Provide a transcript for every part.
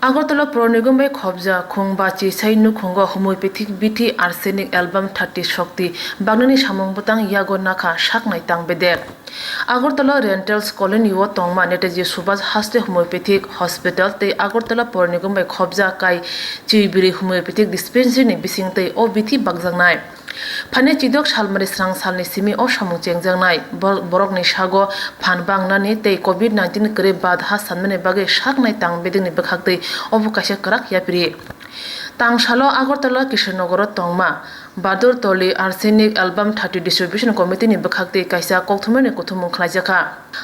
আগরতলা পৌর নিগমে খবজা খুংবাচি সাই nukhugo homeopathic bithi arsenic album 30 শক্তি বাংলানি সামংবতাং ইয়াগো নাখা সাকনাই তাং বেদে আগরতলা রেন্টালস কলোনি ও তংমা নেতাজি সুভাষ হাসতে হোমিওপ্যাথিক হসপিটাল তে আগরতলা পৌর নিগমে খবজা কাই চিবিরি homeopathic dispensary ni bising tei o bithi bakjaknai phane chidok salmari srang salni simi o samung chengjangnai borok ni sago phan bangnani tei covid-19 kre badha sanmane bage saknai tang bedingni bakhaktei obo kaisa karak yapri tangsalo agortala kishanogor tongma badur toli arsenic album 30 distribution committee ni bakhaktei kaisa kokthumene kuthumung khlaijaka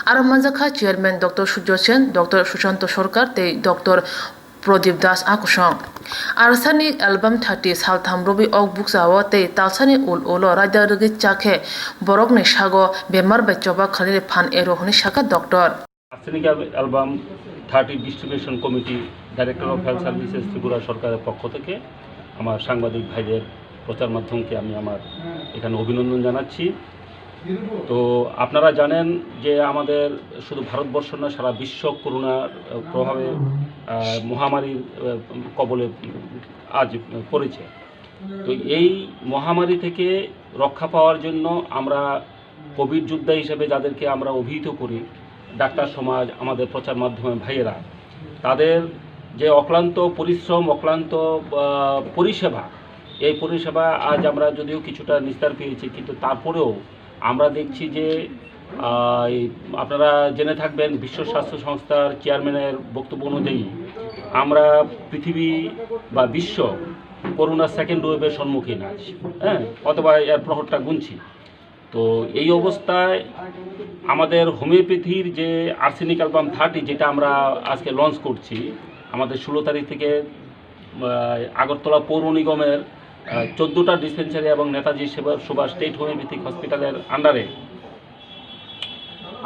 aro manjaka chairman dr sujyo sen dr sushanto sarkar tei dr Prodip Das akusong arsenic album 30 saltham robi ok buksawo tei talsani ul raida rigi chakhe borok ni sago bemar bai choba khali phan ero honi shaka doctor arsenic album 30 distribution committee director of health services Tripura সরকারের পক্ষ থেকে আমার সাংবাদিক ভাইদের প্রচার মাধ্যমকে আমি আমার এখানে অভিনন্দন জানাচ্ছি। তো আপনারা জানেন যে আমাদের শুধু ভারতবর্ষ না সারা বিশ্ব করোনার প্রভাবে মহামারীর কবলে আজ পড়েছে। তো এই মহামারী থেকে রক্ষা পাওয়ার জন্য আমরা কোভিড যোদ্ধা হিসেবে যাদেরকে আমরা অভিহিত করি ডাক্তার সমাজ আমাদের প্রচার মাধ্যমে ভাইয়েরা তাদের যে অক্লান্ত পরিশ্রম অক্লান্ত পরিষেবা এই পরিষেবা আজ আমরা যদিও কিছুটা নিস্তার পেয়েছি কিন্তু তারপরেও আমরা দেখছি যে আপনারা জেনে থাকবেন বিশ্ব স্বাস্থ্য সংস্থার চেয়ারম্যানের বক্তব্য অনুযায়ী আমরা পৃথিবী বা বিশ্ব করোনা সেকেন্ড ওয়েভের সম্মুখীন আছি, অথবা এর প্রহরটা গুনছি। তো এই অবস্থায় আমাদের হোমিওপ্যাথির যে আর্সেনিক অ্যালবাম 30 যেটা আমরা আজকে লঞ্চ করছি আমাদের 16 তারিখ থেকে আগরতলা পৌর নিগমের 14টা ডিসপেন্সারি এবং নেতাজি সুভাষ স্টেট হোমিওপ্যাথিক হসপিটালের আন্ডারে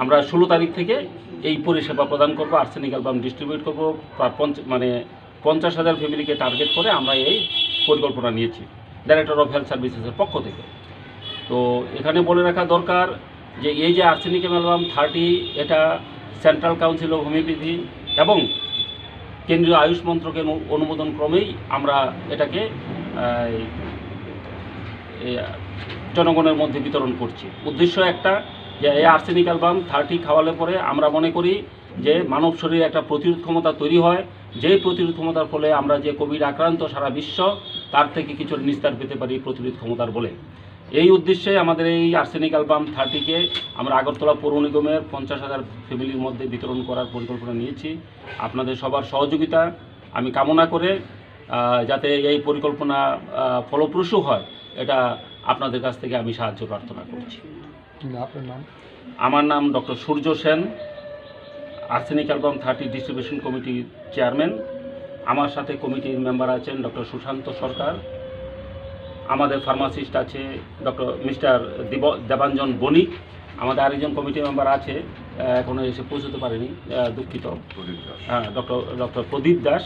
আমরা 16 তারিখ থেকে এই পরিষেবা প্রদান করব, আর্সেনিক অ্যালবাম ডিস্ট্রিবিউট করব। প্রায় 50,000 ফ্যামিলিকে টার্গেট করে আমরা এই পরিকল্পনা নিয়েছি ডাইরেক্টর অফ হেলথ সার্ভিসেসের পক্ষ থেকে। তো এখানে বলে রাখা দরকার যে এই যে আর্সেনিক অ্যালবাম 30 এটা সেন্ট্রাল কাউন্সিল অফ হোমিওপ্যাথি এবং কেন্দ্রীয় আয়ুষ মন্ত্রকের অনুমোদন ক্রমেই আমরা এটাকে জনগণের মধ্যে বিতরণ করছি। উদ্দেশ্য একটা যে এই আর্সেনিক অ্যালবাম 30 খাওয়ালে পরে আমরা মনে করি যে মানব শরীরে একটা প্রতিরোধ ক্ষমতা তৈরি হয়, যেই প্রতিরোধ ক্ষমতার ফলে আমরা যে কোভিড আক্রান্ত সারা বিশ্ব তার থেকে কিছু নিস্তার পেতে পারি প্রতিরোধ ক্ষমতার বলে। এই উদ্দেশ্যে আমাদের এই আর্সেনিক অ্যালবাম 30কে আমরা আগরতলা পৌর নিগমের 50,000 ফ্যামিলির মধ্যে বিতরণ করার পরিকল্পনা নিয়েছি। আপনাদের সবার সহযোগিতা আমি কামনা করে যাতে এই পরিকল্পনা ফলপ্রসূ হয় এটা আপনাদের কাছ থেকে আমি সাহায্য প্রার্থনা করছি। আপনার নাম? আমার নাম doctor Surya Sen, arsenic album 30 distribution কমিটির চেয়ারম্যান। আমার সাথে কমিটির মেম্বার আছেন ডক্টর সুশান্ত সরকার, আমাদের ফার্মাসিস্ট আছে ডক্টর মিস্টার দেবাঞ্জন বণিক, আমাদের আরেকজন কমিটি মেম্বার আছে এখনও এসে পৌঁছতে পারেনি, দুঃখিত, ডক্টর প্রদীপ দাস।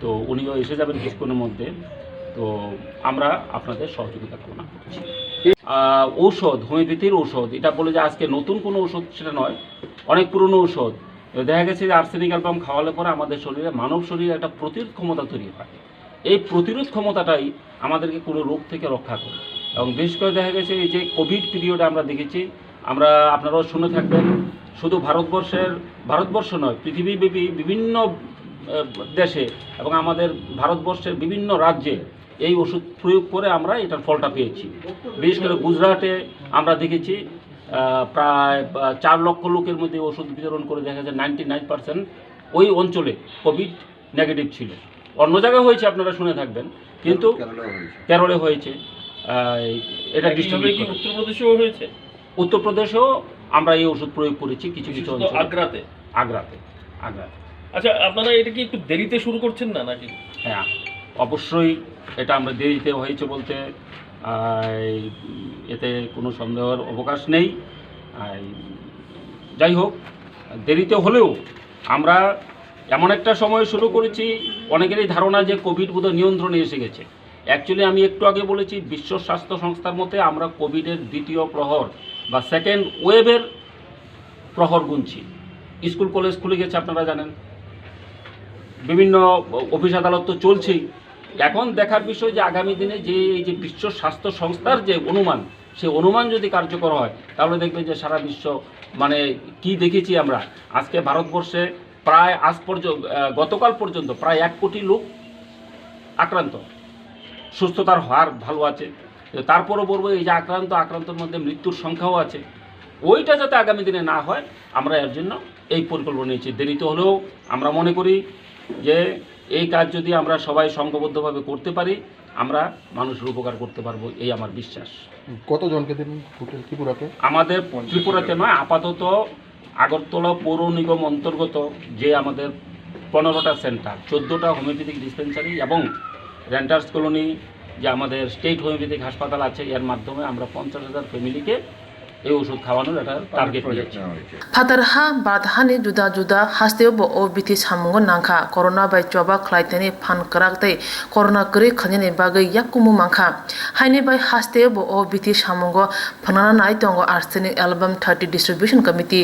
তো উনিও এসে যাবেন কিছুক্ষণের মধ্যে। তো আমরা আপনাদের সহযোগিতা কামনা করছি। ঔষধ, হোমিওপ্যাথির ঔষধ, এটা বলে যে আজকে নতুন কোনো ঔষধ সেটা নয়, অনেক পুরনো ঔষধ। দেখা গেছে যে আর্সেনিক অ্যালবাম খাওয়ালে পরে আমাদের শরীরে মানব শরীরে একটা প্রতিরোধ ক্ষমতা তৈরি হয়। এই প্রতিরোধ ক্ষমতাটাই আমাদেরকে কোনো রোগ থেকে রক্ষা করে। এবং বিশেষ করে দেখা গেছে এই যে কোভিড পিরিয়ডে আমরা দেখেছি, আমরা আপনারাও শুনে থাকবেন, শুধু ভারতবর্ষ নয় পৃথিবীব্যাপী বিভিন্ন দেশে এবং আমাদের ভারতবর্ষের বিভিন্ন রাজ্যে এই ওষুধ প্রয়োগ করে আমরা এটার ফলটা পেয়েছি। বিশেষ করে গুজরাটে আমরা দেখেছি প্রায় 4 লক্ষ লোকের মধ্যে ওষুধ বিতরণ করে দেখা যায় 99% ওই অঞ্চলে কোভিড নেগেটিভ ছিল। অন্য জায়গায় হয়েছে আপনারা শুনে থাকবেন, কিন্তু কেরলে হয়েছে। এটা উত্তরপ্রদেশেও হয়েছে, উত্তরপ্রদেশেও আমরা এই ওষুধ প্রয়োগ করেছি কিছু কিছু অঞ্চলে। আগ্রাতে। আচ্ছা, আপনারা এটা কি একটু দেরিতে শুরু করছেন না নাকি? হ্যাঁ, অবশ্যই এটা আমরা দেরিতে হয়েছে বলতে এতে কোনো সন্দেহের অবকাশ নেই। যাই হোক, দেরিতে হলেও আমরা এমন একটা সময় শুরু করেছি, অনেকেরই ধারণা যে কোভিড বোধহয় নিয়ন্ত্রণে এসে গেছে। অ্যাকচুয়ালি আমি একটু আগে বলেছি বিশ্ব স্বাস্থ্য সংস্থার মতে আমরা কোভিডের দ্বিতীয় প্রহর বা সেকেন্ড ওয়েভের প্রহর গুনছি। স্কুল কলেজ খুলে গেছে আপনারা জানেন, বিভিন্ন অফিস আদালত তো চলছেই। এখন দেখার বিষয় যে আগামী দিনে যে এই যে বিশ্ব স্বাস্থ্য সংস্থার যে অনুমান, সেই অনুমান যদি কার্যকর হয় তাহলে দেখবেন যে সারা বিশ্ব মানে কি দেখেছি আমরা আজকে ভারতবর্ষে প্রায় গতকাল পর্যন্ত প্রায় 1 কোটি লোক আক্রান্ত, সুস্থতার হার ভালো আছে। তারপরও বলবো এই যে আক্রান্তর মধ্যে মৃত্যুর সংখ্যাও আছে, ওইটা যাতে আগামী দিনে না হয় আমরা এর জন্য এই পরিকল্পনা নিয়েছি। দেরিতে হলেও আমরা মনে করি যে এই কাজ যদি আমরা সবাই সংঘবদ্ধভাবে করতে পারি আমরা মানুষের উপকার করতে পারবো, এই আমার বিশ্বাস। কতজনকে দিন ত্রিপুরাতে? আমাদের ত্রিপুরাতে নয়, আপাতত আগরতলা পৌর নিগম অন্তর্গত যে আমাদের 15টা সেন্টার, 14টা হোমিওপ্যাথিক ডিসপেন্সারি এবং রেন্টার্স কলোনি যে আমাদের স্টেট হোমিওপ্যাথিক হাসপাতাল আছে, এর মাধ্যমে আমরা 50,000 ফ্যামিলিকে এই ওষুধ খাওয়ানোর একটা টার্গেট নিয়েছি। ফাতারহা বাদহানি जुदा जुदा हास्तेव बो ओ बिथि सामंगो नांखा कोरोना बाय चोबा खलाइतेनि फान कराकते कोरोना गरे खनिनि बागै याकुमु मांखा हाइनि बाय हास्तेव बो ओ बिथि सामंगो फनाना नाय तंगो आर्सेनिक एल्बम 30 डिस्ट्रीब्यूशन कमिटी